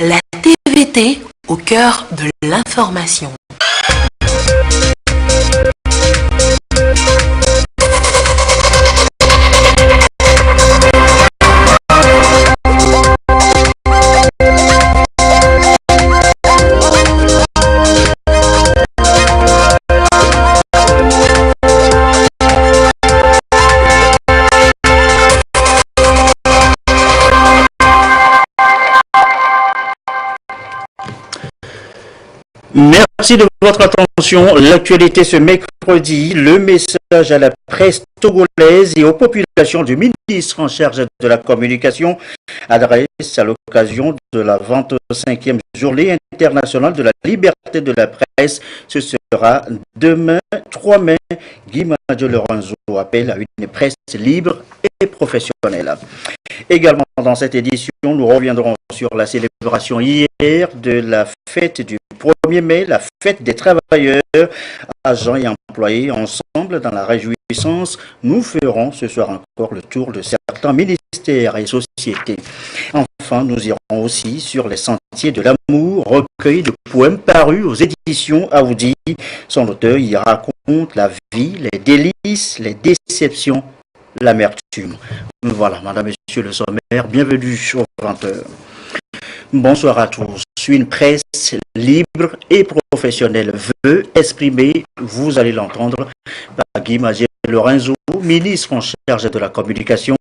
La TVT au cœur de l'information. Merci de votre attention. L'actualité ce mercredi, le message à la presse togolaise et aux populations du ministre en charge de la communication adresse à l'occasion de la 25e journée internationale de la liberté de la presse. Ce sera demain 3 mai. Guy Madjo Lorenzo appelle à une presse libre et professionnelle. Également dans cette édition, nous reviendrons sur la célébration hier de la fête du 1er mai, la fête des travailleurs, agents et employés ensemble dans la réjouissance. Nous ferons ce soir encore le tour de certains ministères et sociétés. Enfin, nous irons aussi sur les sentiers de l'amour, recueil de poèmes parus aux éditions Aoudi. Son auteur y raconte la vie, les délices, les déceptions, l'amertume. Voilà, madame, monsieur le sommaire, bienvenue au 20h. Bonsoir à tous. Une presse libre et professionnelle veut exprimer, vous allez l'entendre, par Guy Madjo Lorenzo, ministre en charge de la communication.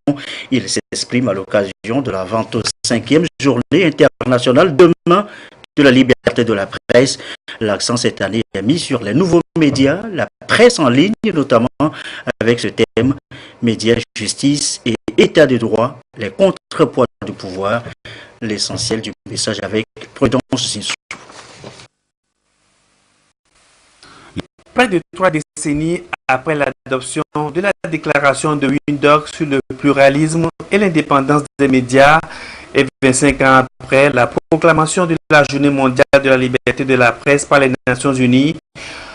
Il s'exprime à l'occasion de la 25e journée internationale demain de la liberté de la presse. L'accent cette année est mis sur les nouveaux médias, la presse en ligne notamment, avec ce thème médias, justice et état de droit, les contrepoids du pouvoir. L'essentiel du message avec Prudence Zinsou. Près de 3 décennies après l'adoption de la déclaration de Windhoek sur le pluralisme et l'indépendance des médias et 25 ans après la proclamation de la Journée mondiale de la liberté de la presse par les Nations Unies,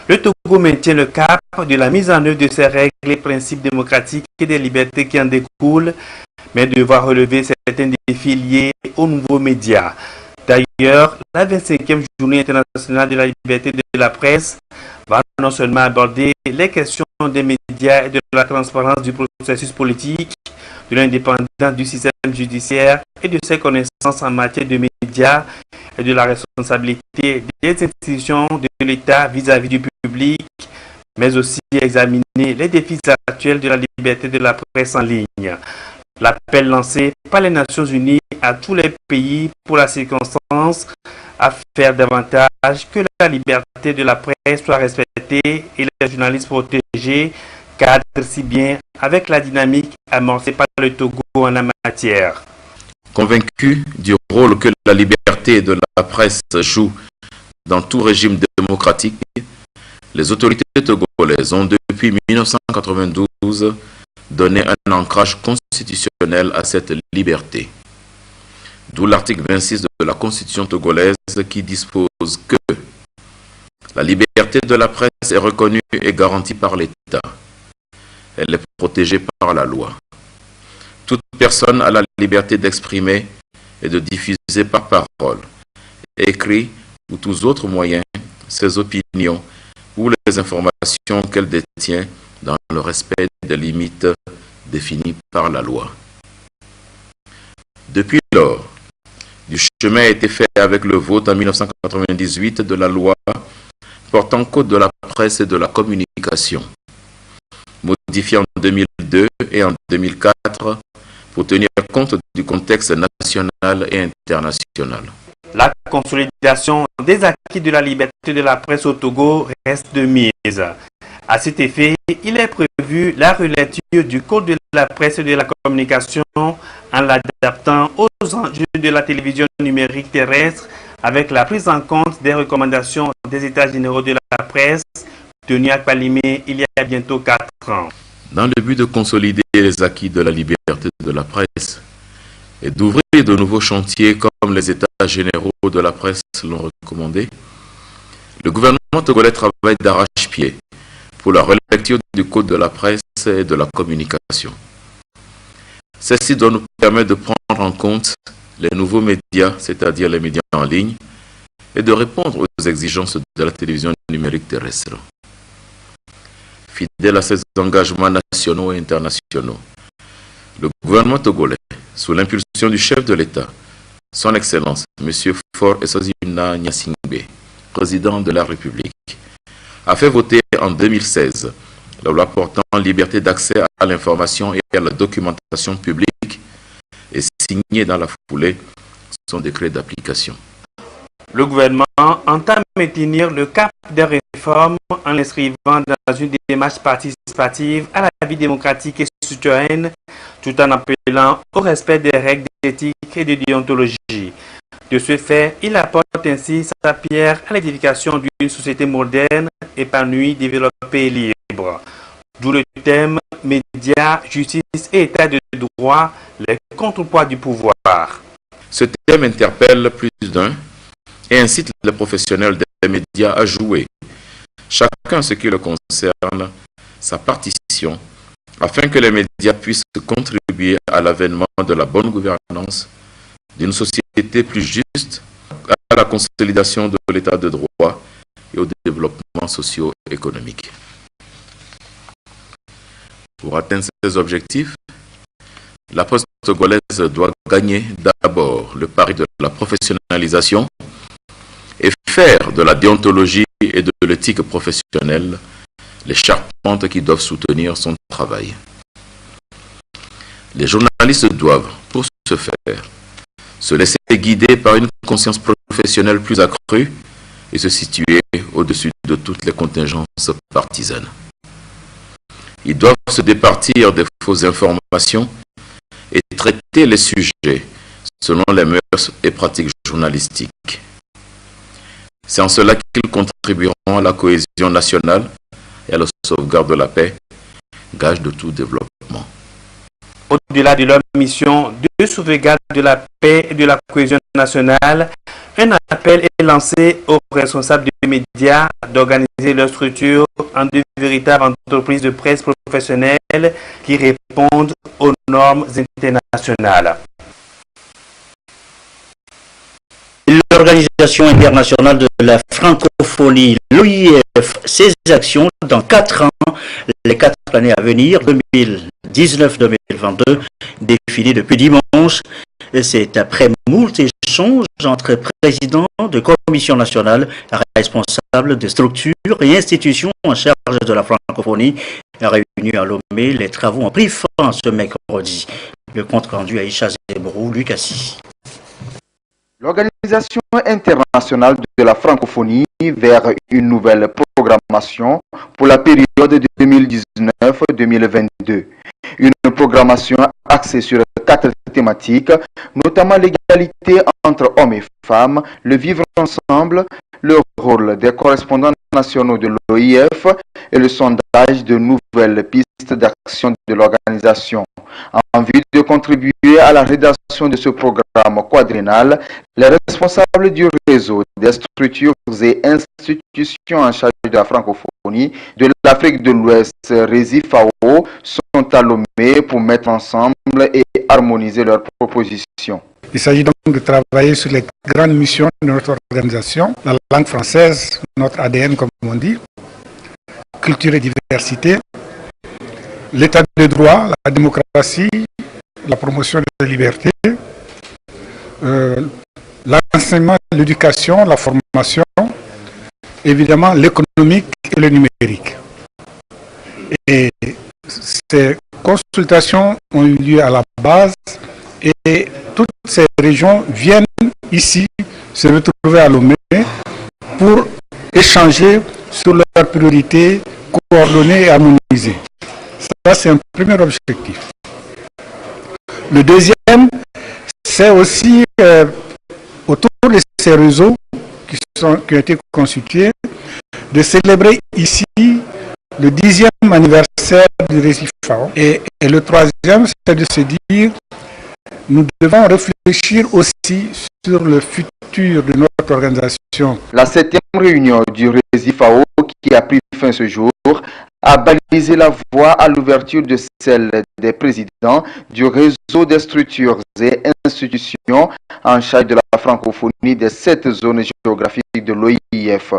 le Togo maintient le cap de la mise en œuvre de ces règles et principes démocratiques et des libertés qui en découlent, mais devra relever certains défis liés aux nouveaux médias. D'ailleurs, la 25e journée internationale de la liberté de la presse va non seulement aborder les questions des médias et de la transparence du processus politique, de l'indépendance du système judiciaire et de ses connaissances en matière de médias et de la responsabilité des institutions de l'État vis-à-vis du public, mais aussi examiner les défis actuels de la liberté de la presse en ligne. L'appel lancé par les Nations Unies à tous les pays pour la circonstance à faire davantage que la liberté de la presse soit respectée et les journalistes protégés cadrent si bien avec la dynamique amorcée par le Togo en la matière. Convaincu du rôle que la liberté de la presse joue dans tout régime démocratique, les autorités togolaises ont depuis 1992 donné un ancrage constitutionnel à cette liberté. D'où l'article 26 de la Constitution togolaise qui dispose que la liberté de la presse est reconnue et garantie par l'État. Elle est protégée par la loi. Toute personne a la liberté d'exprimer et de diffuser par parole, écrit ou tous autres moyens ses opinions ou les informations qu'elle détient dans le respect des limites définies par la loi. Depuis lors, du chemin a été fait avec le vote en 1998 de la loi portant code de la presse et de la communication, modifiée en 2002 et en 2004 pour tenir compte du contexte national et international. La consolidation des acquis de la liberté de la presse au Togo reste de mise. À cet effet, il est prévu la relecture du Code de la presse et de la communication en l'adaptant aux enjeux de la télévision numérique terrestre avec la prise en compte des recommandations des États généraux de la presse tenus à Palimé il y a bientôt 4 ans. Dans le but de consolider les acquis de la liberté de la presse et d'ouvrir de nouveaux chantiers comme les États généraux de la presse l'ont recommandé, le gouvernement togolais travaille d'arrache-pied pour la relecture du Code de la presse et de la communication. Celle-ci doit nous permettre de prendre en compte les nouveaux médias, c'est-à-dire les médias en ligne, et de répondre aux exigences de la télévision numérique terrestre. Fidèle à ses engagements nationaux et internationaux, le gouvernement togolais, sous l'impulsion du chef de l'État, son Excellence, M. Faure Eswazimana Gnassingbé, président de la République, a fait voter en 2016 la loi portant liberté d'accès à l'information et à la documentation publique et signé dans la foulée son décret d'application. Le gouvernement entend maintenir le cap des réformes en l'inscrivant dans une démarche participative à la vie démocratique et citoyenne, tout en appelant au respect des règles d'éthique et de déontologie. De ce fait, il apporte ainsi sa pierre à l'édification d'une société moderne, épanouie, développée et libre. D'où le thème « Médias, justice et état de droit, les contrepoids du pouvoir ». Ce thème interpelle plus d'un et incite les professionnels des médias à jouer, chacun ce qui le concerne, sa partition, afin que les médias puissent contribuer à l'avènement de la bonne gouvernance, d'une société plus juste, à la consolidation de l'état de droit et au développement socio-économique. Pour atteindre ces objectifs, la presse togolaise doit gagner d'abord le pari de la professionnalisation et faire de la déontologie et de l'éthique professionnelle les charpentes qui doivent soutenir son travail. Les journalistes doivent, pour ce faire, se laisser guider par une conscience professionnelle plus accrue et se situer au-dessus de toutes les contingences partisanes. Ils doivent se départir des fausses informations et traiter les sujets selon les mœurs et pratiques journalistiques. C'est en cela qu'ils contribueront à la cohésion nationale et à la sauvegarde de la paix, gage de tout développement. Au-delà de leur mission de sauvegarde de la paix et de la cohésion nationale, un appel est lancé aux responsables des médias d'organiser leur structure en de véritables entreprises de presse professionnelles qui répondent aux normes internationales. L'Organisation internationale de la francophonie, l'OIF, ses actions dans 4 ans, les 4 années à venir, 2019-2022, défilé depuis dimanche. C'est après moult échanges entre présidents de commissions nationales, responsables de structures et institutions en charge de la francophonie, réunis à Lomé. Les travaux ont pris fin ce mercredi. Le compte rendu à Aïcha Zebrou, Lucassi. L'Organisation internationale de la francophonie vers une nouvelle programmation pour la période 2019-2022. Une programmation axée sur 4 thématiques, notamment l'égalité entre hommes et femmes, le vivre ensemble, le rôle des correspondants nationaux de l'OIF et le sondage de nouvelles pistes d'action de l'organisation. En vue de contribuer à la rédaction de ce programme quadriennal, les responsables du réseau des structures et institutions en charge de la francophonie de l'Afrique de l'Ouest, RESIFAO, sont à Lomé pour mettre ensemble et harmoniser leurs propositions. Il s'agit donc de travailler sur les grandes missions de notre organisation, la langue française, notre ADN comme on dit, culture et diversité, l'état de droit, la démocratie, la promotion de la liberté, l'enseignement, l'éducation, la formation, évidemment l'économique et le numérique. Et ces consultations ont eu lieu à la base et toutes ces régions viennent ici se retrouver à Lomé pour échanger sur leurs priorités, coordonnées et harmonisées. Ça, c'est un premier objectif. Le deuxième, c'est aussi autour de ces réseaux qui ont été constitués, de célébrer ici le 10e anniversaire du RESIFAO. Et le troisième, c'est de se dire, nous devons réfléchir aussi sur le futur de notre organisation. La 7e réunion du RESIFAO, qui a pris fin ce jour, a balisé la voie à l'ouverture de celle des présidents du réseau des structures et institutions en charge de la francophonie des 7 zones géographiques de l'OIF.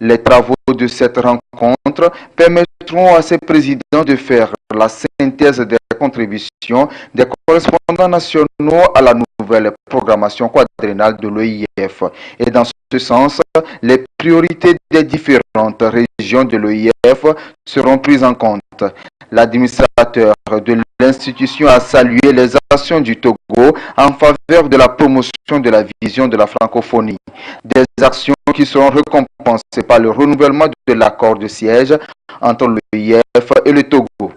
Les travaux de cette rencontre permettront à ces présidents de faire la synthèse des contributions des correspondants nationaux à la nouvelle programmation quadriennale de l'OIF. Et dans ce sens, les priorités des différentes régions de l'OIF seront prises en compte. L'administrateur de l'institution a salué les actions du Togo en faveur de la promotion de la vision de la francophonie. Des actions qui seront récompensées par le renouvellement de l'accord de siège entre l'OIF et le Togo.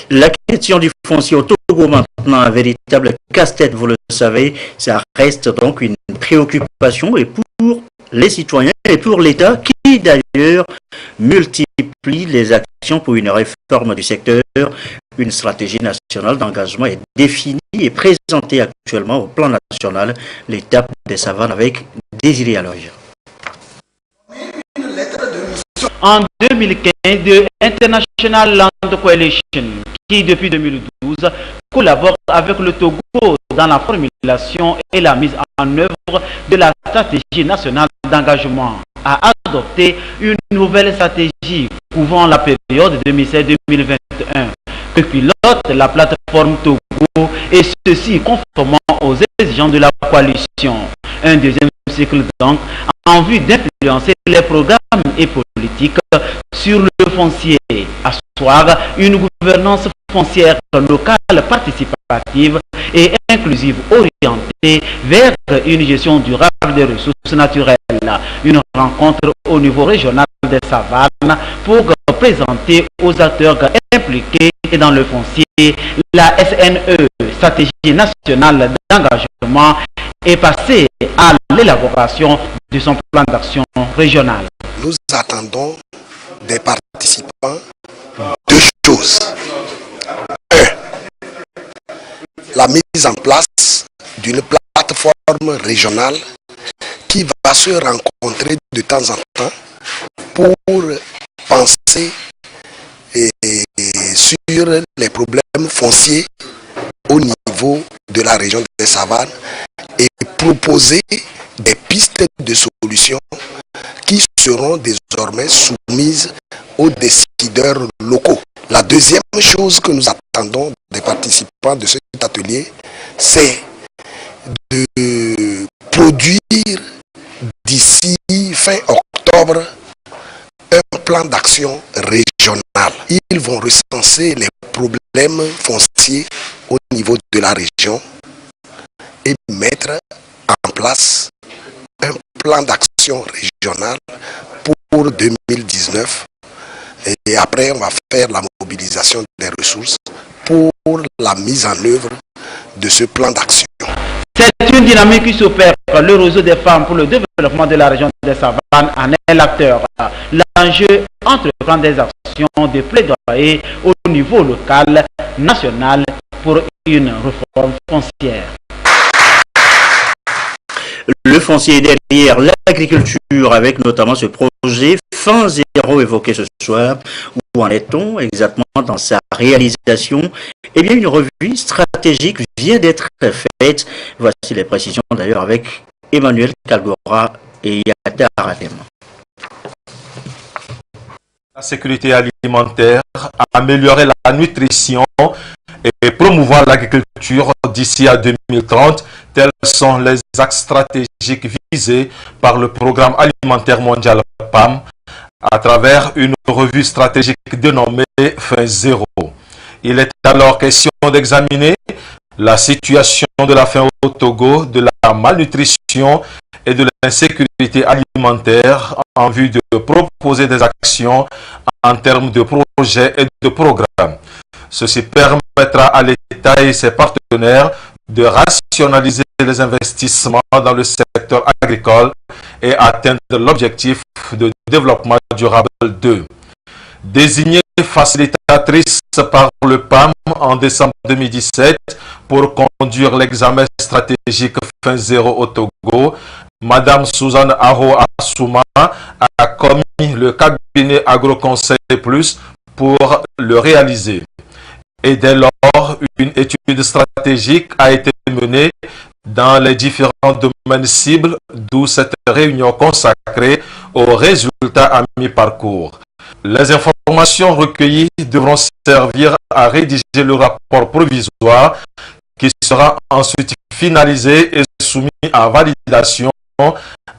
La question du foncier au Togo maintenant, un véritable casse-tête, vous le savez, ça reste donc une préoccupation et pour les citoyens et pour l'État qui d'ailleurs multiplie les actions pour une réforme du secteur. Une stratégie nationale d'engagement est définie et présentée actuellement au plan national, l'étape des savanes avec Désiré Aloy. En 2015, de International Land Coalition, qui depuis 2012 collabore avec le Togo dans la formulation et la mise en œuvre de la stratégie nationale d'engagement, a adopté une nouvelle stratégie couvrant la période 2016-2021 que pilote la plateforme Togo, et ceci conformément aux exigences de la coalition. Un deuxième cycle donc en vue d'influencer les programmes et politiques sur le foncier, asseoir une gouvernance foncière locale participative et inclusive orientée vers une gestion durable des ressources naturelles. Une rencontre au niveau régional des savanes pour présenter aux acteurs impliqués dans le foncier la SNE, Stratégie nationale d'engagement, est passée à l'élaboration de son plan d'action régional. Nous attendons des participants deux choses. Un, la mise en place d'une plateforme régionale qui va se rencontrer de temps en temps pour penser sur les problèmes fonciers au niveau de la région des savanes et proposer des pistes de solutions qui seront désormais soumises aux décideurs locaux. La deuxième chose que nous attendons des participants de cet atelier, c'est de produire d'ici fin octobre un plan d'action régional. Ils vont recenser les problèmes fonciers au niveau de la région et mettre en place un plan d'action régional pour 2019. Et après, on va faire la mobilisation des ressources pour la mise en œuvre de ce plan d'action. C'est une dynamique qui s'opère. Le réseau des femmes pour le développement de la région des savanes en est l'acteur. L'enjeu entreprendre des actions de plaidoyer au niveau local, national pour une réforme foncière. Le foncier derrière l'agriculture avec notamment ce projet Fin Zéro évoqué ce soir. Où en est-on exactement dans sa réalisation? Eh bien, une revue stratégique vient d'être faite. Voici les précisions d'ailleurs avec Emmanuel Kalgora et Yata Aratem. La sécurité alimentaire, améliorer la nutrition et promouvoir l'agriculture d'ici à 2030, tels sont les axes stratégiques visés par le Programme alimentaire mondial PAM à travers une revue stratégique dénommée Fin Zéro. Il est alors question d'examiner la situation de la faim au Togo, de la malnutrition et de l'insécurité alimentaire en vue de proposer des actions en termes de projets et de programmes. Ceci permettra à l'État et ses partenaires de rationaliser les investissements dans le secteur agricole et atteindre l'objectif de développement durable 2. Désignée facilitatrice par le PAM en décembre 2017 pour conduire l'examen stratégique Fin Zéro au Togo, Madame Suzanne Aro Assouma a commis le cabinet AgroConseil Plus pour le réaliser. Et dès lors, une étude stratégique a été menée dans les différents domaines cibles, d'où cette réunion consacrée aux résultats à mi-parcours. Les informations recueillies devront servir à rédiger le rapport provisoire qui sera ensuite finalisé et soumis à validation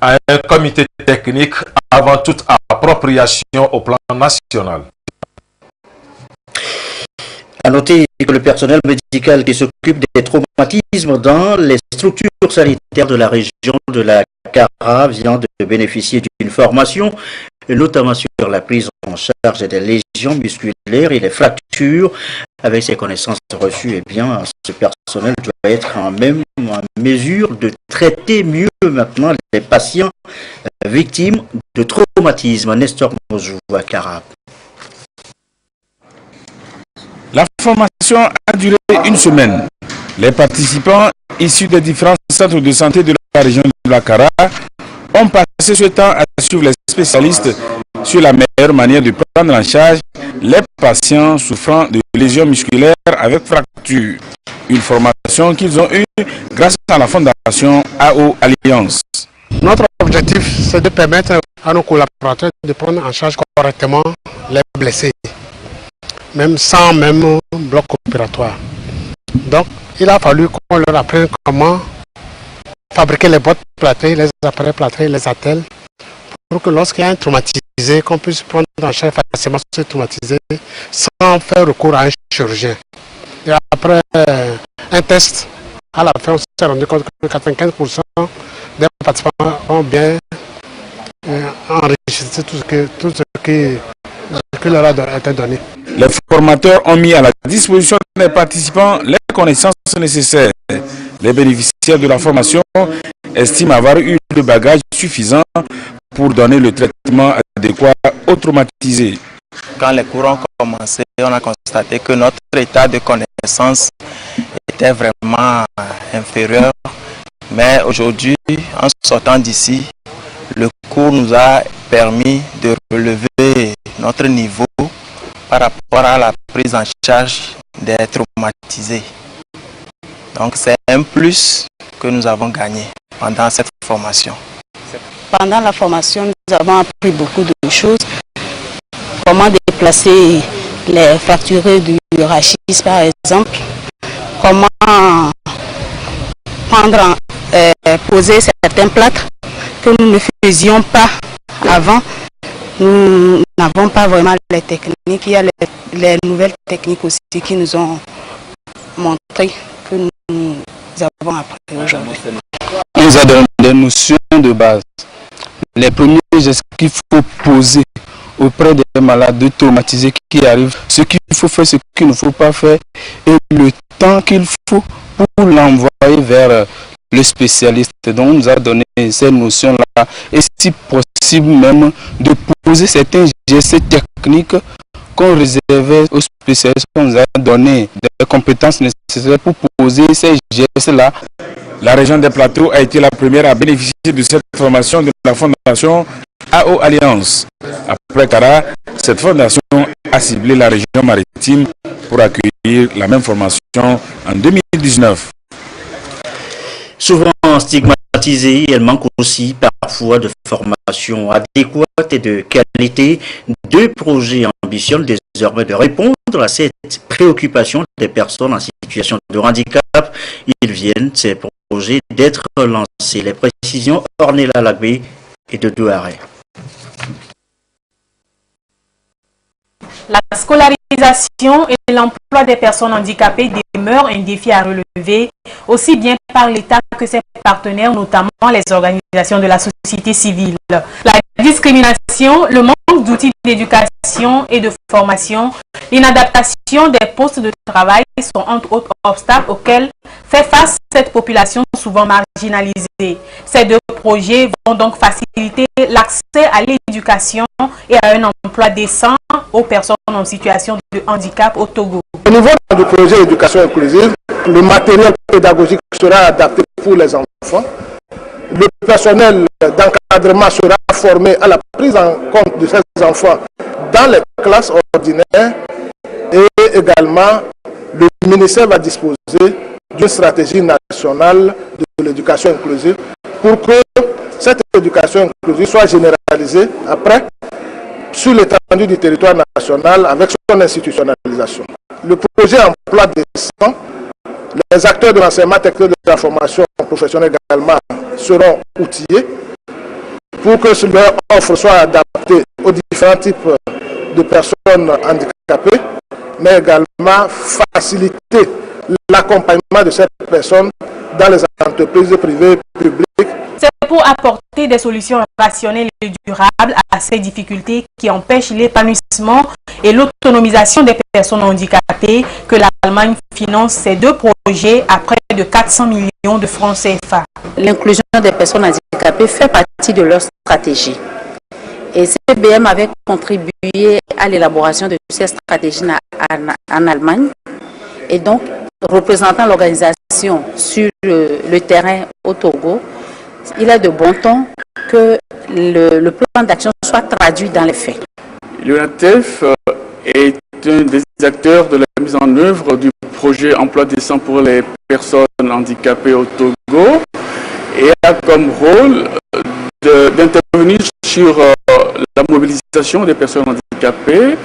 à un comité technique avant toute appropriation au plan national. À noter que le personnel médical qui s'occupe des traumatismes dans les structures sanitaires de la région de la Kara vient de bénéficier d'une formation, notamment sur la prise en charge des lésions musculaires et les fractures. Avec ses connaissances reçues, eh bien, ce personnel doit être en mesure de traiter mieux maintenant les patients victimes de traumatismes. Nestor Mozou à Kara. La formation a duré une semaine. Les participants issus des différents centres de santé de la région de la Kara ont passé ce temps à suivre les spécialistes sur la meilleure manière de prendre en charge les patients souffrant de lésions musculaires avec fractures. Une formation qu'ils ont eue grâce à la fondation AO Alliance. Notre objectif, c'est de permettre à nos collaborateurs de prendre en charge correctement les blessés, même sans bloc opératoire. Donc, il a fallu qu'on leur apprenne comment fabriquer les boîtes plâtrées, les appareils plâtrés, les attelles, pour que lorsqu'il y a un traumatisé, qu'on puisse prendre en charge facilement ce traumatisé sans faire recours à un chirurgien. Et après un test, à la fin, on s'est rendu compte que 95% des participants ont bien enregistré tout ce qui leur a été donné. Les formateurs ont mis à la disposition des participants les connaissances nécessaires. Les bénéficiaires de la formation estiment avoir eu le bagage suffisant pour donner le traitement adéquat aux traumatisés. Quand les cours ont commencé, on a constaté que notre état de connaissance était vraiment inférieur. Mais aujourd'hui, en sortant d'ici, le cours nous a permis de relever notre niveau par rapport à la prise en charge des traumatisés. Donc c'est un plus que nous avons gagné pendant cette formation. Pendant la formation, nous avons appris beaucoup de choses. Comment déplacer les fracturés du rachis par exemple. Comment poser certains plâtres que nous ne faisions pas avant. Nous n'avons pas vraiment les techniques. Il y a les nouvelles techniques aussi qui nous ont montré que nous avons appris aujourd'hui. On nous a donné des notions de base. Les premiers gestes qu'il faut poser auprès des malades traumatisés qui arrivent, ce qu'il faut faire, ce qu'il ne faut pas faire, et le temps qu'il faut pour l'envoyer vers le spécialiste. Donc on nous a donné ces notions-là, et si possible même de poser certains gestes techniques qu'on réservait aux spécialistes. On nous a donné des compétences nécessaires pour poser ces gestes-là. La région des Plateaux a été la première à bénéficier de cette formation de la fondation AO Alliance. Après Kara, cette fondation a ciblé la région maritime pour accueillir la même formation en 2019. Souvent stigmatisée, elle manque aussi parfois de formation adéquate et de qualité. Deux projets ambitionnent désormais de répondre à cette préoccupation des personnes en situation de handicap. Ils viennent, ces projets, d'être lancés. Les précisions, Ornella Lagbé et de Douaré. La scolarisation et l'emploi des personnes handicapées demeurent un défi à relever, aussi bien par l'État que ses partenaires, notamment les organisations de la société civile. La discrimination, le manque d'outils d'éducation et de formation, l'inadaptation des postes de travail sont entre autres obstacles auxquels fait face cette population souvent marginalisée. Ces deux projets vont donc faciliter l'accès à l'éducation et à un emploi décent aux personnes en situation de handicap au Togo. Au niveau du projet d'éducation inclusive, le matériel pédagogique sera adapté pour les enfants. Le personnel d'encadrement l'encadrement sera formé à la prise en compte de ces enfants dans les classes ordinaires et également le ministère va disposer d'une stratégie nationale de l'éducation inclusive pour que cette éducation inclusive soit généralisée après sur l'étendue du territoire national avec son institutionnalisation. Le projet emploi décent, les acteurs de l'enseignement technique de la formation professionnelle également seront outillés pour que leur offre soit adaptée aux différents types de personnes handicapées, mais également faciliter l'accompagnement de ces personnes dans les entreprises privées et publiques. C'est pour apporter des solutions rationnelles et durables à ces difficultés qui empêchent l'épanouissement et l'autonomisation des personnes handicapées que l'Allemagne finance ces deux projets à près de 400 millions de francs CFA. L'inclusion des personnes handicapées fait partie de leur stratégie. Et CBM avait contribué à l'élaboration de ces stratégies en Allemagne. Et donc, représentant l'organisation sur le terrain au Togo, il est de bon ton que le plan d'action soit traduit dans les faits. L'UNATEF est un des acteurs de la mise en œuvre du projet Emploi décent pour les personnes handicapées au Togo et a comme rôle d'intervenir sur la mobilisation des personnes handicapées,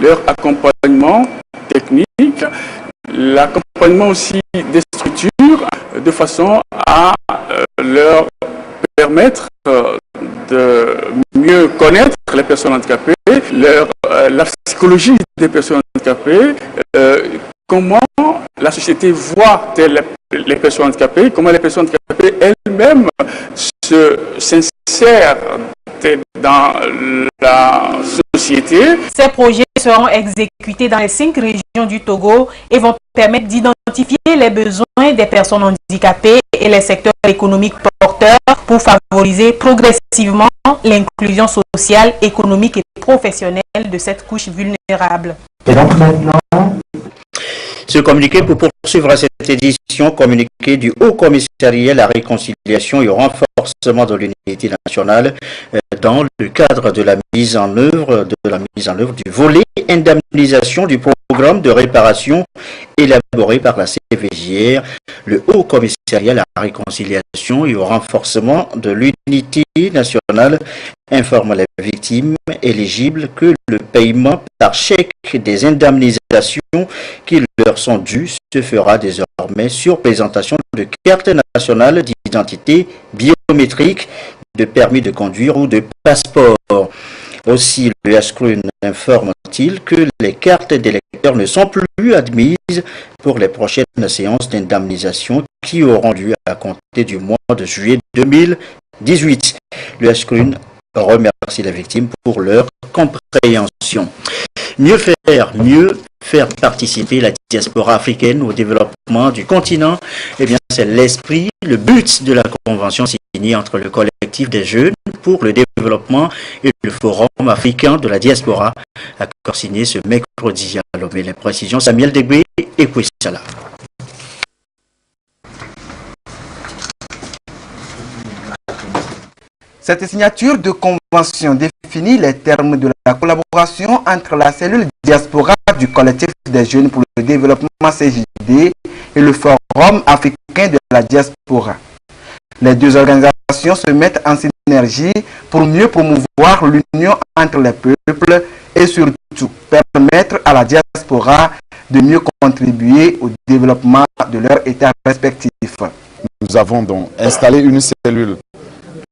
leur accompagnement technique, l'accompagnement aussi des structures de façon à leur permettre de mieux connaître les personnes handicapées, la psychologie des personnes handicapées, comment la société voit les personnes handicapées, comment les personnes handicapées elles-mêmes s'insèrent dans la société. Ces projets seront exécutés dans les 5 régions du Togo et vont permettre d'identifier les besoins des personnes handicapées et les secteurs économiques porteurs pour favoriser progressivement l'inclusion sociale, économique et professionnelle de cette couche vulnérable. Et donc maintenant, ce communiqué pour poursuivre à cette édition, communiqué du Haut Commissariat à la réconciliation et au renforcement de l'unité nationale dans le cadre de la mise en œuvre du volet indemnisation du programme de réparation élaboré par la CVJR. Le Haut Commissariat à la réconciliation et au renforcement de l'unité nationale informe les victimes éligibles que le paiement par chèque des indemnisations qui leur sont dues se fera désormais sur présentation de carte nationale d'identité biométrique, de permis de conduire ou de passeport. Aussi, le HCRUN informe-t-il que les cartes d'électeurs ne sont plus admises pour les prochaines séances d'indemnisation qui auront lieu à compter du mois de juillet 2018. Le HCRUN remercie les victimes pour leur compréhension. Mieux faire participer la diaspora africaine au développement du continent, eh bien, c'est l'esprit, le but de la convention signée entre le collectif des jeunes pour le développement et le forum africain de la diaspora, accord signé ce mercredi à Lomé. Les précisions, Samuel Degbé et Kouissala. Cette signature de convention définit les termes de la collaboration entre la cellule diaspora du collectif des jeunes pour le développement CJD et le Forum africain de la diaspora. Les deux organisations se mettent en synergie pour mieux promouvoir l'union entre les peuples et surtout permettre à la diaspora de mieux contribuer au développement de leur État respectif. Nous avons donc installé une cellule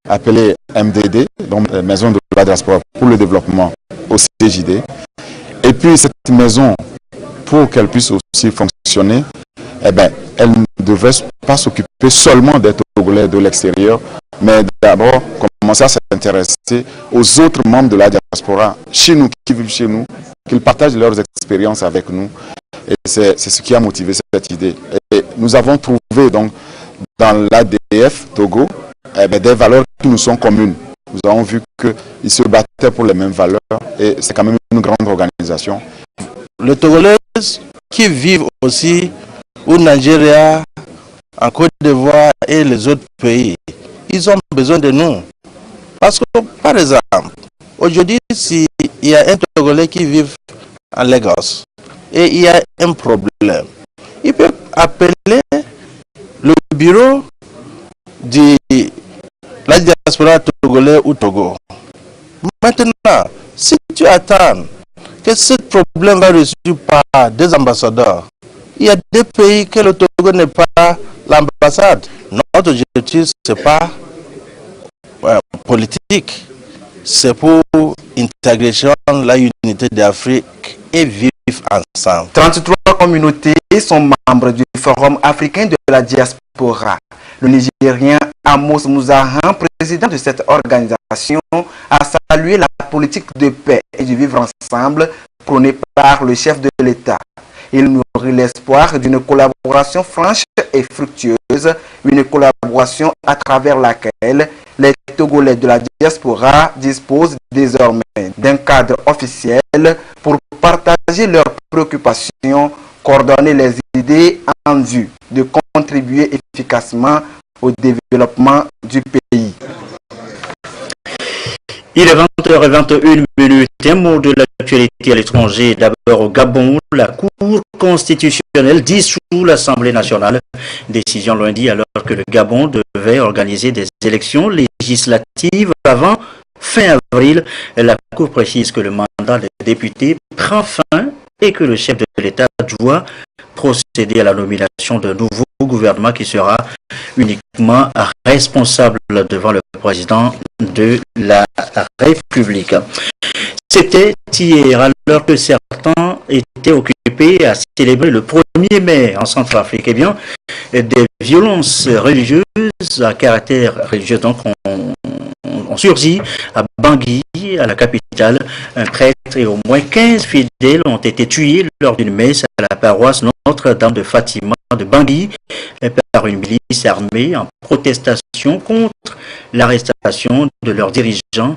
appelée MDD, donc Maison de la diaspora pour le développement au CJD. Et puis cette maison, pour qu'elle puisse aussi fonctionner, eh bien, elle ne devrait pas s'occuper seulement des Togolais de l'extérieur, mais d'abord commencer à s'intéresser aux autres membres de la diaspora chez nous, qui vivent chez nous, qu'ils partagent leurs expériences avec nous. Et c'est ce qui a motivé cette idée. Et nous avons trouvé donc dans l'ADF Togo des valeurs qui nous sont communes. Nous avons vu qu'ils se battaient pour les mêmes valeurs et c'est quand même une grande organisation. Les Togolais qui vivent aussi au Nigeria, en Côte d'Ivoire et les autres pays, ils ont besoin de nous. Parce que, par exemple, aujourd'hui, s'il y a un Togolais qui vit à Lagos et il y a un problème, il peut appeler le bureau de la diaspora togolais ou Togo. Maintenant, si tu attends que ce problème va reçu par des ambassadeurs, il y a des pays que le Togo n'est pas l'ambassade. Notre objectif, ce n'est pas politique, c'est pour intégration, la unité d'Afrique et vivre ensemble. 33 communautés sont membres du Forum africain de la diaspora. Le Nigérien Amos Mouzahan, président de cette organisation, a salué la politique de paix et du vivre ensemble prônée par le chef de l'État. Il nourrit l'espoir d'une collaboration franche et fructueuse, une collaboration à travers laquelle les Togolais de la diaspora disposent désormais d'un cadre officiel pour partager leurs préoccupations, coordonner les idées en vue de contribuer efficacement au développement du pays. Il est 20h21. Un mot de l'actualité à l'étranger. D'abord au Gabon, la Cour constitutionnelle dissout l'Assemblée nationale. Décision lundi alors que le Gabon devait organiser des élections législatives avant fin avril. La Cour précise que le mandat des députés prend fin et que le chef de l'État doit procéder à la nomination d'un nouveau gouvernement qui sera uniquement responsable devant le président de la République. C'était hier, alors que certains étaient occupés à célébrer le 1er mai en Centrafrique. Eh bien, des violences religieuses à caractère religieux donc ont surgi à Bangui, à la capitale. Un prêtre et au moins 15 fidèles ont été tués lors d'une messe à la paroisse Notre-Dame de Fatima de Bangui par une milice armée en protestation contre l'arrestation de leurs dirigeants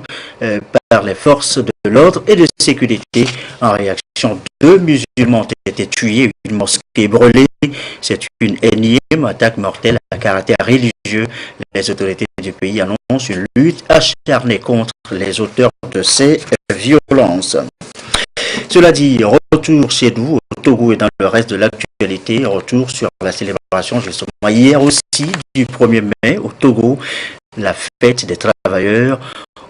par les forces de l'ordre et de sécurité. En réaction, 2 musulmans ont été tués, une mosquée brûlée. C'est une énième attaque mortelle à caractère religieux. Les autorités du pays annoncent une lutte acharnée contre les auteurs de ces violences. Cela dit, retour chez nous, au Togo et dans le reste de l'actualité, retour sur la célébration justement hier aussi du 1er mai au Togo, la fête des travailleurs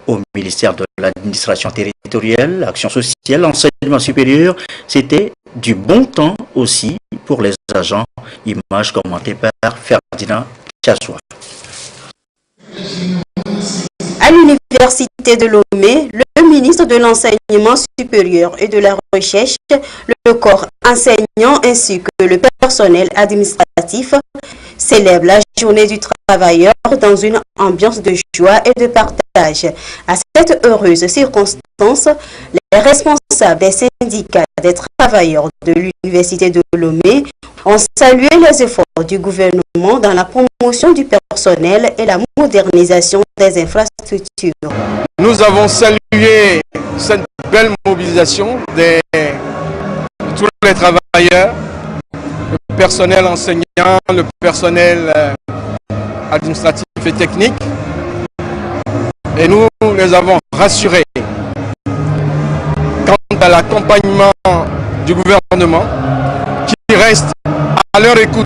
au ministère de l'administration territoriale, action sociale, enseignement supérieur. C'était du bon temps aussi pour les agents. Image commentée par Ferdinand Chassoua. À l'université de Lomé, le ministre de l'Enseignement supérieur et de la Recherche, le corps enseignant ainsi que le personnel administratif célèbrent la journée du travailleur dans une ambiance de joie et de partage. À cette heureuse circonstance, les responsables des syndicats des travailleurs de l'université de Lomé ont salué les efforts du gouvernement dans la promotion du personnel et la modernisation des infrastructures. Nous avons salué cette belle mobilisation de tous les travailleurs, le personnel enseignant, le personnel administratif et technique. Et nous les avons rassurés quant à l'accompagnement du gouvernement qui reste à leur écoute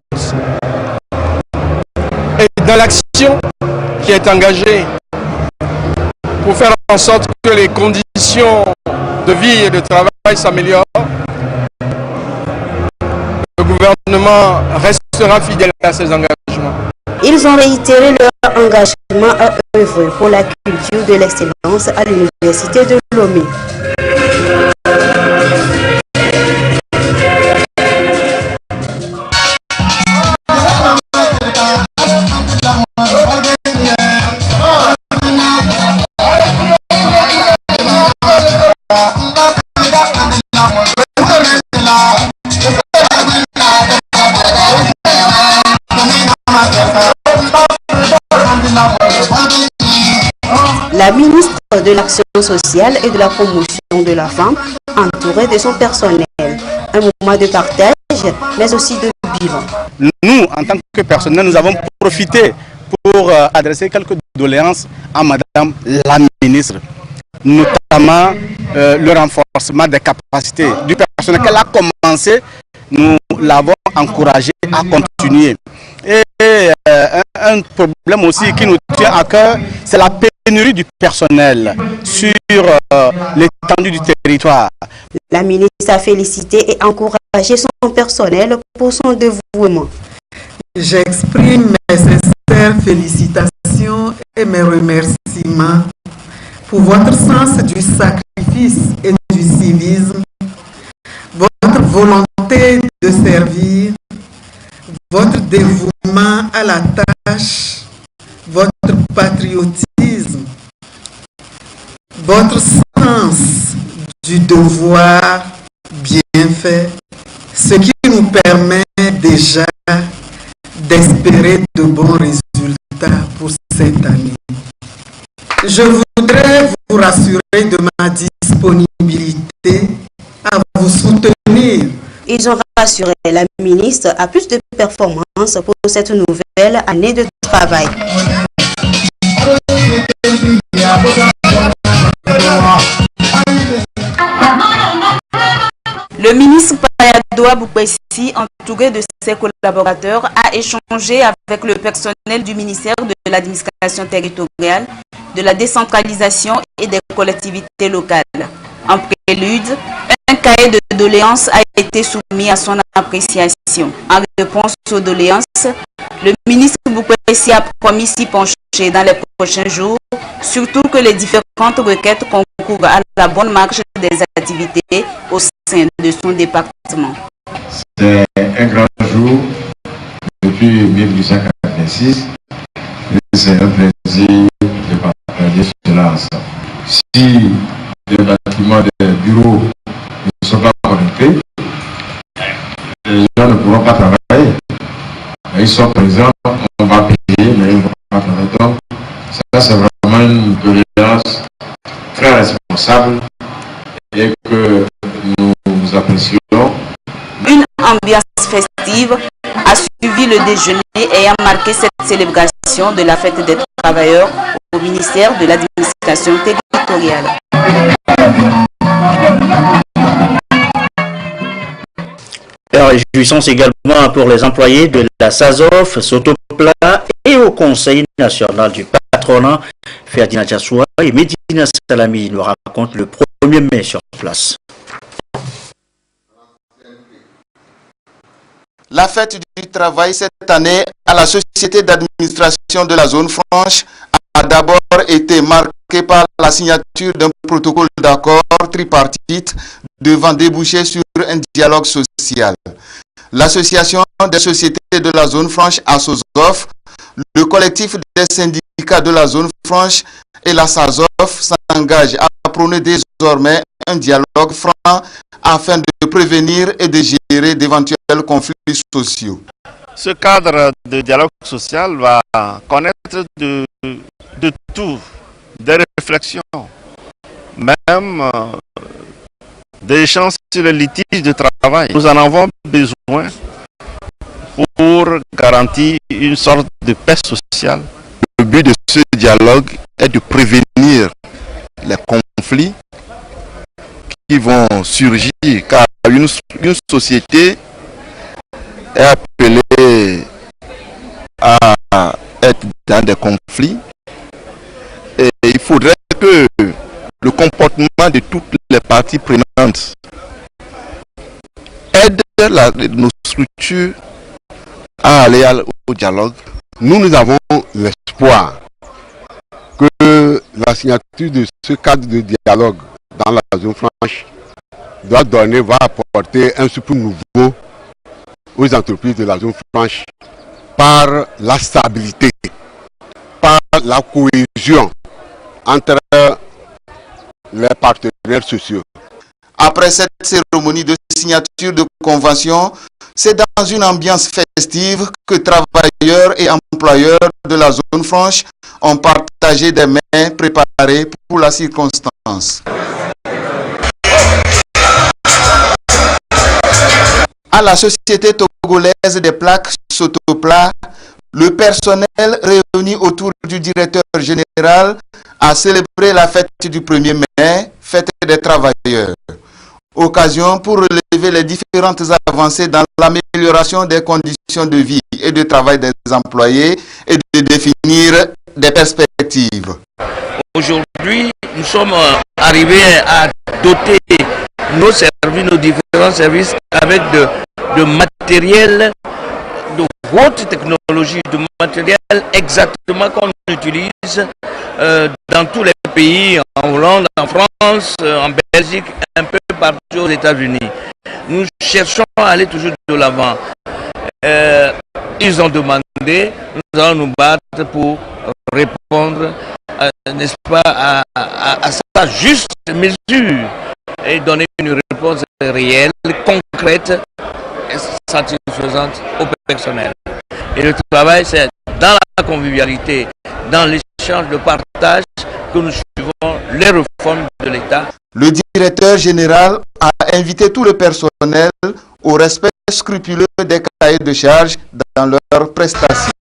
et dans l'action qui est engagée pour faire en sorte que les conditions de vie et de travail s'améliorent. Le gouvernement restera fidèle à ses engagements. Ils ont réitéré leur engagement à œuvrer pour la culture de l'excellence à l'université de Lomé. La ministre de l'Action sociale et de la promotion de la femme, entourée de son personnel. Un moment de partage, mais aussi de bilan. Nous, en tant que personnel, nous avons profité pour adresser quelques doléances à Madame la ministre, notamment le renforcement des capacités du personnel qu'elle a commencé. Nous l'avons encouragé à continuer. Et un problème aussi qui nous tient à cœur, c'est la pénurie du personnel sur l'étendue du territoire. La ministre a félicité et encouragé son personnel pour son dévouement. J'exprime mes sincères félicitations et mes remerciements pour votre sens du sacrifice et du civisme, votre volonté de servir, votre dévouement à la tâche, votre patriotisme, votre sens du devoir bien fait, ce qui nous permet déjà d'espérer de bons résultats pour cette année. Je voudrais vous rassurer de ma disponibilité à vous soutenir. Ils ont rassuré la ministre à plus de performances pour cette nouvelle année de travail. Le ministre Payadoua Boukbessi, entouré de ses collaborateurs, a échangé avec le personnel du ministère de l'administration territoriale, de la décentralisation et des collectivités locales. En prélude, un cahier de doléances a été soumis à son appréciation. En réponse aux doléances, le ministre Boukbessi a promis s'y pencher dans les prochains jours, surtout que les différentes requêtes concourent à la bonne marche des activités au sein de son département. C'est un grand jour depuis 1886 et c'est un plaisir de partager cela ensemble. Si les bâtiments des bureaux ne sont pas connectés, les gens ne pourront pas travailler. Ils sont présents, on va payer, mais ils ne vont pas travailler. Donc, ça c'est vraiment une doléance très responsable et que nous apprécions. Une ambiance festive a suivi le déjeuner ayant marqué cette célébration de la fête des travailleurs au ministère de l'administration territoriale. Réjouissance également pour les employés de la SAZOF, Sotopla et au Conseil national du patronat. Ferdinand Jassoua et Medina Salami nous racontent le 1er mai sur place. La fête du travail cette année à la Société d'administration de la zone franche a d'abord été marquée par la signature d'un protocole d'accord tripartite devant déboucher sur un dialogue social. L'association des sociétés de la zone franche ASOZOF, le collectif des syndicats de la zone franche et la SAZOF s'engagent à prôner désormais un dialogue franc afin de prévenir et de gérer d'éventuels conflits sociaux. Ce cadre de dialogue social va connaître de tout, des réflexions, même des échanges sur les litiges de travail. Nous en avons besoin pour garantir une sorte de paix sociale. Le but de ce dialogue est de prévenir les conflits qui vont surgir, car une société est appelée à être dans des conflits et il faudrait que le comportement de toutes les parties prenantes aide nos structures à aller au dialogue. Nous avons l'espoir que la signature de ce cadre de dialogue dans la zone franche va apporter un souffle nouveau aux entreprises de la zone franche par la stabilité, par la cohésion entre les partenaires sociaux. Après cette cérémonie de signature de convention, c'est dans une ambiance festive que travailleurs et employeurs de la zone franche ont partagé des mets préparés pour la circonstance. À la Société togolaise des plaques Sotopla, Le personnel réuni autour du directeur général a célébré la fête du 1er mai, fête des travailleurs. Occasion pour relever les différentes avancées dans l'amélioration des conditions de vie et de travail des employés et de définir des perspectives. Aujourd'hui, nous sommes arrivés à doter nos services, nos différents services avec de matériel de haute technologie, de matériel exactement qu'on utilise dans tous les pays, en Hollande, en France, en Belgique, un peu partout aux États-Unis. Nous cherchons à aller toujours de l'avant. Ils ont demandé, nous allons nous battre pour répondre, n'est-ce pas, à sa juste mesure et donner une réponse réelle, concrète et satisfaisante au personnel. Et le travail, c'est dans la convivialité, dans l'échange, le partage que nous suivons les réformes de l'État. Le directeur général a invité tout le personnel au respect scrupuleux des cahiers de charges dans leurs prestations.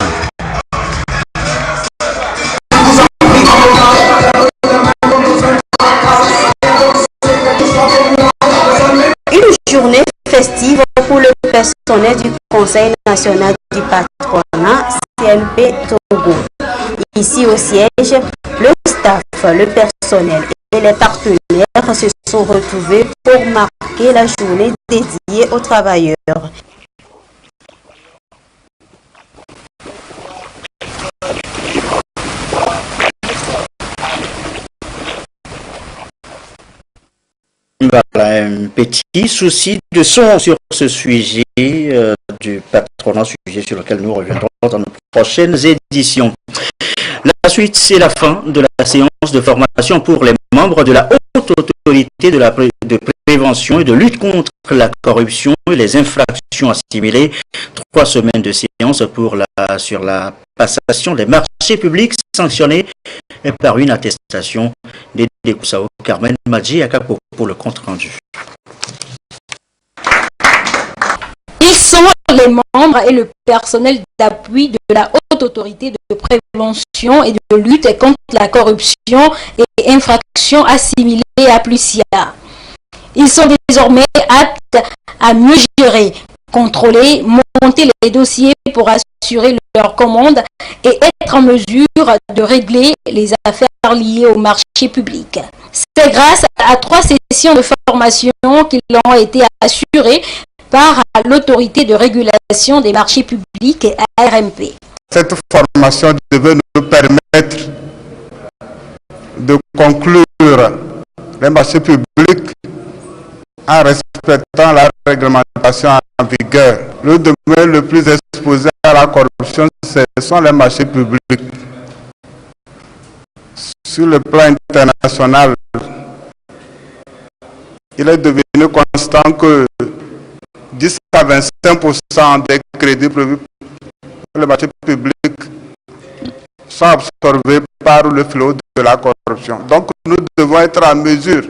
Une journée festive pour le personnel du Conseil national du patronat CNP Togo. Ici au siège, le staff, le personnel et les partenaires se sont retrouvés pour marquer la journée dédiée aux travailleurs. Voilà, un petit souci de son sur ce sujet du patronat, sujet sur lequel nous reviendrons dans nos prochaines éditions. La suite, c'est la fin de la séance de formation pour les membres de la haute autorité de prévention et de lutte contre la corruption et les infractions assimilées. 3 semaines de séance sur la passation des marchés publics sanctionnés par une attestation des Koussao. Carmen Madji Akapo pour le compte rendu. Ils sont les membres et le personnel d'appui de la haute autorité de prévention et de lutte contre la corruption et infractions assimilées à Plusia. Ils sont désormais aptes à mieux gérer, contrôler, monter les dossiers pour assurer leur commande et être en mesure de régler les affaires liées au marché public. C'est grâce à 3 sessions de formation qu'ils ont été assurés par l'autorité de régulation des marchés publics ARMP. Cette formation devait nous permettre de conclure les marchés publics en respectant la réglementation en vigueur. Le domaine le plus exposé à la corruption, ce sont les marchés publics. Sur le plan international, il est devenu constant que 10 à 25% des crédits prévus pour les marchés publics sont absorbés par le flot de la corruption. Donc nous devons être en mesure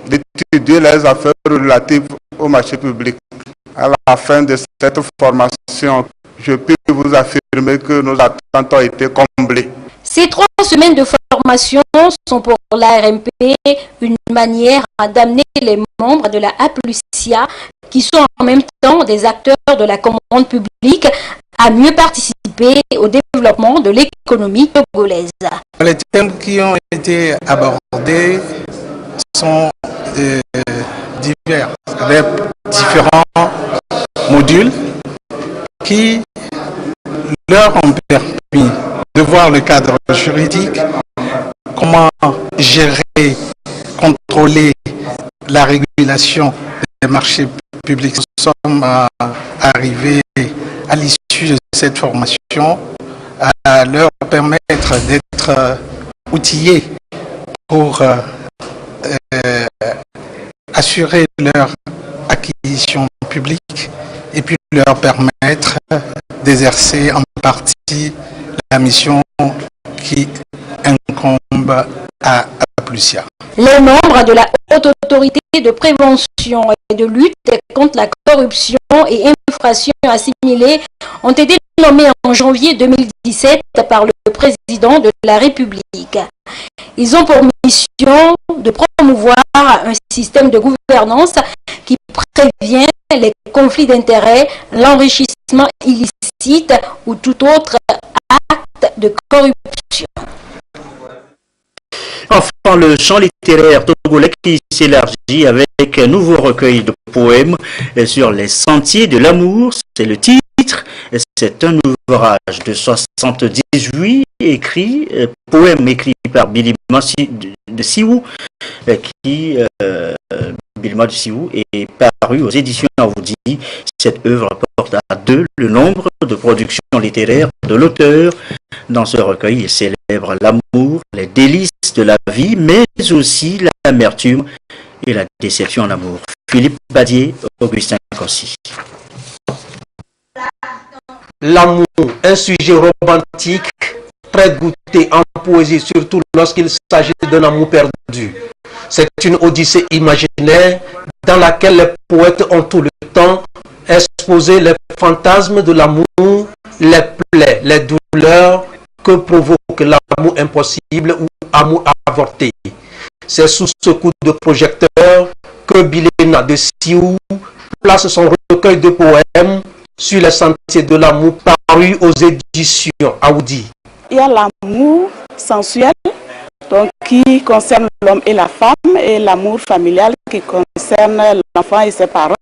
d'étudier les affaires relatives au marché public. À la fin de cette formation, je peux vous affirmer que nos attentes ont été comblées. Ces 3 semaines de formation sont pour l'ARMP une manière d'amener les membres de la APLUSIA, qui sont en même temps des acteurs de la commande publique, à mieux participer au développement de l'économie togolaise. Les thèmes qui ont été abordés sont divers, avec différents modules qui leur ont permis de voir le cadre juridique, comment gérer, contrôler la régulation des marchés publics. Nous sommes arrivés à l'issue de cette formation à leur permettre d'être outillés pour assurer leur acquisition publique et puis leur permettre d'exercer en partie la mission qui incombe à Plusia. Les membres de la haute autorité de prévention et de lutte contre la corruption et infractions assimilées ont été nommés en janvier 2017 par le président de la République. Ils ont pour mission de promouvoir un système de gouvernance qui prévient les conflits d'intérêts, l'enrichissement illicite ou tout autre acte de corruption. Enfin, le chant littéraire togolais qui s'élargit avec un nouveau recueil de poèmes sur les sentiers de l'amour, c'est le titre. C'est un ouvrage de 78 poèmes écrits par Bilima de Siou, Bilima de Siou est paru aux éditions Aoudi. Cette œuvre porte à 2 le nombre de productions littéraires de l'auteur. Dans ce recueil, il célèbre l'amour, les délices de la vie, mais aussi l'amertume et la déception en amour. Philippe Badier, Augustin Kossi. L'amour, un sujet romantique, très goûté en poésie, surtout lorsqu'il s'agit d'un amour perdu. C'est une odyssée imaginaire dans laquelle les poètes ont tout le temps exposé les fantasmes de l'amour, les plaies, les douleurs que provoque l'amour impossible ou amour avorté. C'est sous ce coup de projecteur que Bilena de Siou place son recueil de poèmes sur les sentiers de l'amour paru aux éditions Aoudi. Il y a l'amour sensuel donc, qui concerne l'homme et la femme, et l'amour familial qui concerne l'enfant et ses parents.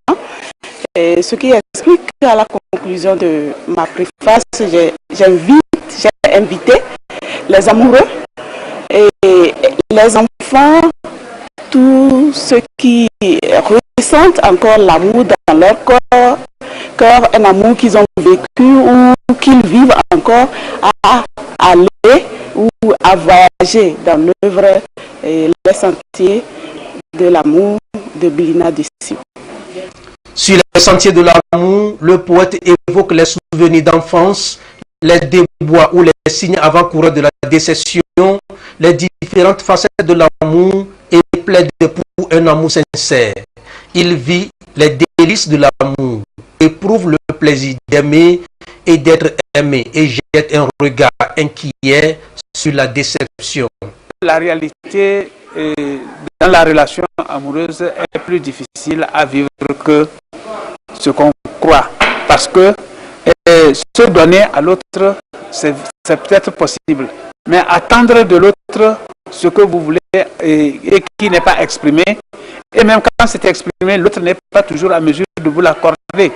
Et ce qui explique qu'à la conclusion de ma préface, j'ai invité les amoureux et les enfants, tous ceux qui ressentent encore l'amour dans leur corps, un amour qu'ils ont vécu ou qu'ils vivent encore, à aller ou à voyager dans l'œuvre et les sentiers de l'amour de Bilina de Siou. Sur les sentiers de l'amour, le poète évoque les souvenirs d'enfance, les débois ou les signes avant-coureurs de la déception, les différentes facettes de l'amour et plaide pour un amour sincère. Il vit les délices de l'amour, éprouve le plaisir d'aimer et d'être aimé et jette un regard inquiet sur la déception. La réalité dans la relation amoureuse est plus difficile à vivre que ce qu'on croit. Parce que se donner à l'autre, c'est peut-être possible. Mais attendre de l'autre ce que vous voulez et qui n'est pas exprimé, et même quand c'est exprimé, l'autre n'est pas toujours à mesure de vous l'accorder.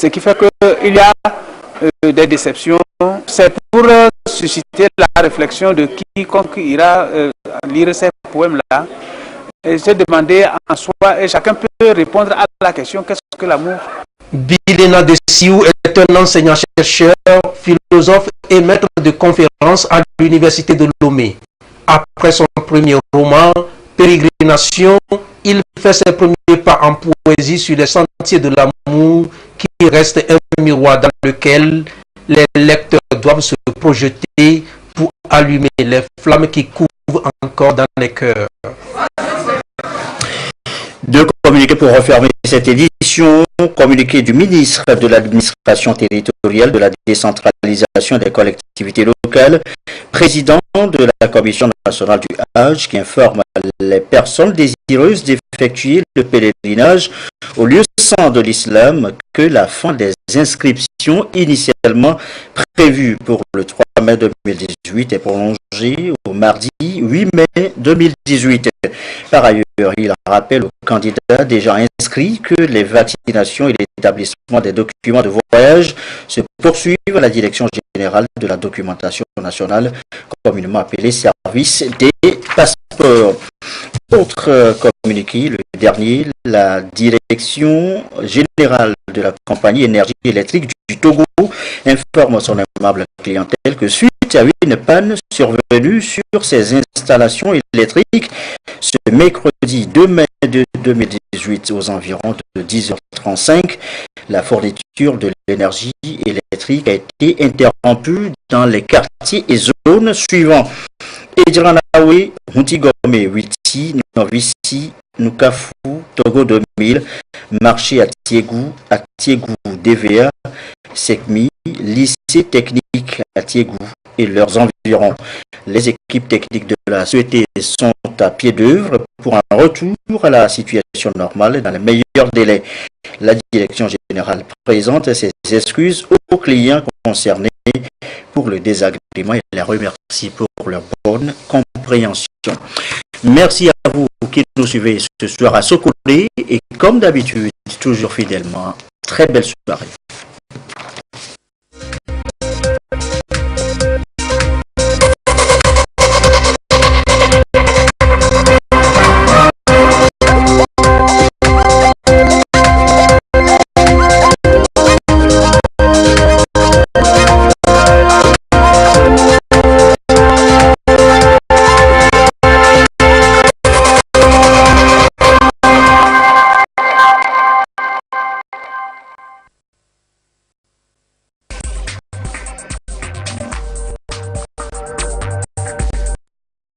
Ce qui fait qu'il y a des déceptions. C'est pour susciter la réflexion de quiconque ira lire ces poèmes-là. Et j'ai demandé en soi, et chacun peut répondre à la question, qu'est-ce que l'amour? Bilena de Siou est un enseignant-chercheur, philosophe et maître de conférences à l'université de Lomé. Après son premier roman, Pérégrination, il fait ses premiers pas en poésie sur les sentiers de l'amour qui reste un miroir dans lequel les lecteurs doivent se projeter pour allumer les flammes qui couvrent encore dans les cœurs. De communiquer pour refermer cette édition, communiqué du ministre de l'administration territoriale, de la décentralisation des collectivités locales, président de la Commission nationale du Hajj, qui informe les personnes désireuses d'effectuer le pèlerinage au lieu saint de l'islam que la fin des inscriptions initialement prévues pour le 3 mai 2018 est prolongée au mardi 8 mai 2018. Par ailleurs, il rappelle aux candidats déjà inscrits que les vaccinations et l'établissement des documents de voyage se poursuivent à la Direction générale de la documentation nationale, communément appelée service des passeports. Autre communiqué, le dernier, la Direction générale de la compagnie énergie électrique du Togo informe son aimable clientèle que suite à une panne survenue sur ses installations électriques ce mercredi 2 mai 2018 aux environs de 10h35, la fourniture de l'énergie électrique a été interrompue dans les quartiers et zones suivants: Edjranawe, Huntigome, Witi, Novici, Nukafu, Togo 2000, marché à Tiégou, DVA, Sekmi, lycée technique à Tiégou et leurs environs. Les équipes techniques de la SUET sont à pied d'œuvre pour un retour à la situation normale dans les meilleurs délais. La direction générale présente ses excuses aux clients concernés pour le désagrément et la remercie pour leur bonne compréhension. Merci à vous qui nous suivez ce soir à Sokolé et comme d'habitude, toujours fidèlement, très belle soirée.